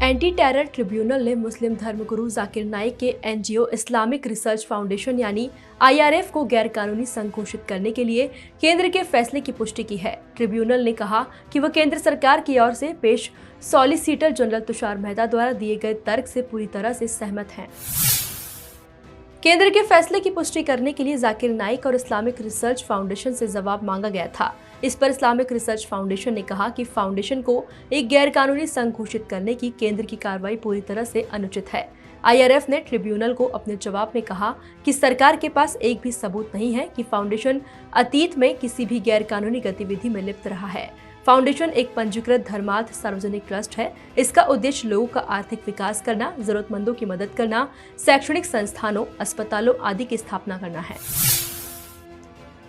Anti terror tribunal ने मुस्लिम धर्मगुरु जाकिर नाइक के एनजीओ इस्लामिक रिसर्च फाउंडेशन यानी IRF को गैरकानूनी संघ घोषित करने के लिए केंद्र के फैसले की पुष्टि की है। ट्रिब्यूनल ने कहा कि वह केंद्र सरकार की ओर से पेश सॉलिसिटर जनरल तुषार मेहता द्वारा दिए गए तर्क से पूरी तरह से सहमत हैं। केंद्र के फैसले की पुष्टि करने के लिए जाकिर नाइक और इस्लामिक रिसर्च फाउंडेशन से जवाब मांगा गया था। इस पर इस्लामिक रिसर्च फाउंडेशन ने कहा कि फाउंडेशन को एक गैरकानूनी संघ घोषित करने की केंद्र की कार्रवाई पूरी तरह से अनुचित है। IRF ने ट्रिब्यूनल को अपने जवाब में कहा कि सरकार के पास एक भी सबूत नहीं है कि फाउंडेशन अतीत में किसी भी गैरकानूनी गतिविधि में लिप्त रहा है। फाउंडेशन एक पंजीकृत धर्मार्थ सार्वजनिक ट्रस्ट है। इसका उद्देश्य लोगों का आर्थिक विकास करना, जरूरतमंदों की मदद करना, शैक्षणिक संस्थानों, अस्पतालों आदि की स्थापना करना है।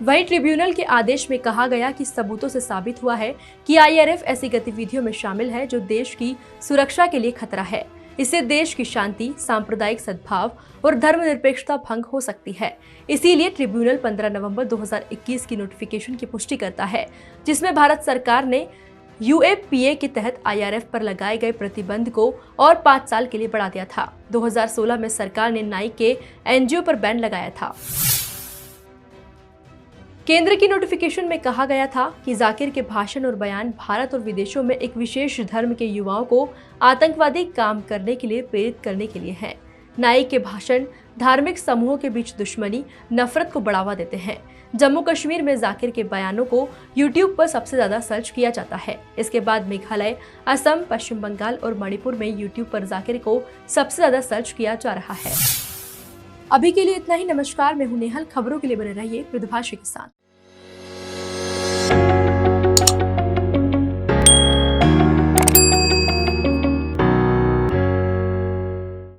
वहीं ट्रिब्यूनल के आदेश में कहा गया कि सबूतों से साबित हुआ है कि IRF ऐसी गतिविधियों में शामिल है जो देश की सुरक्षा के लिए खतरा है। इससे देश की शांति, सांप्रदायिक सद्भाव और धर्मनिरपेक्षता भंग हो सकती है। इसीलिए ट्रिब्यूनल 15 नवंबर 2021 की नोटिफिकेशन की पुष्टि करता है, जिसमें भारत सरकार ने UAPA के तहत IRF पर लगाए गए प्रतिबंध को और 5 साल के लिए बढ़ा दिया था। 2016 में सरकार ने नाइक के NGO पर बैन लगाया था। केंद्र की नोटिफिकेशन में कहा गया था कि जाकिर के भाषण और बयान भारत और विदेशों में एक विशेष धर्म के युवाओं को आतंकवादी काम करने के लिए प्रेरित करने के लिए हैं। नाइक के भाषण धार्मिक समूहों के बीच दुश्मनी, नफरत को बढ़ावा देते हैं। जम्मू कश्मीर में जाकिर के बयानों को YouTube पर सबसे ज्यादा सर्च किया जाता है। इसके बाद मेघालय, असम, पश्चिम बंगाल और मणिपुर में YouTube पर जाकिर को सबसे ज्यादा सर्च किया जा रहा है। अभी के लिए इतना ही। नमस्कार, मैं हूं नेहल। खबरों के लिए बने रहिए मृदुभाषी के साथ।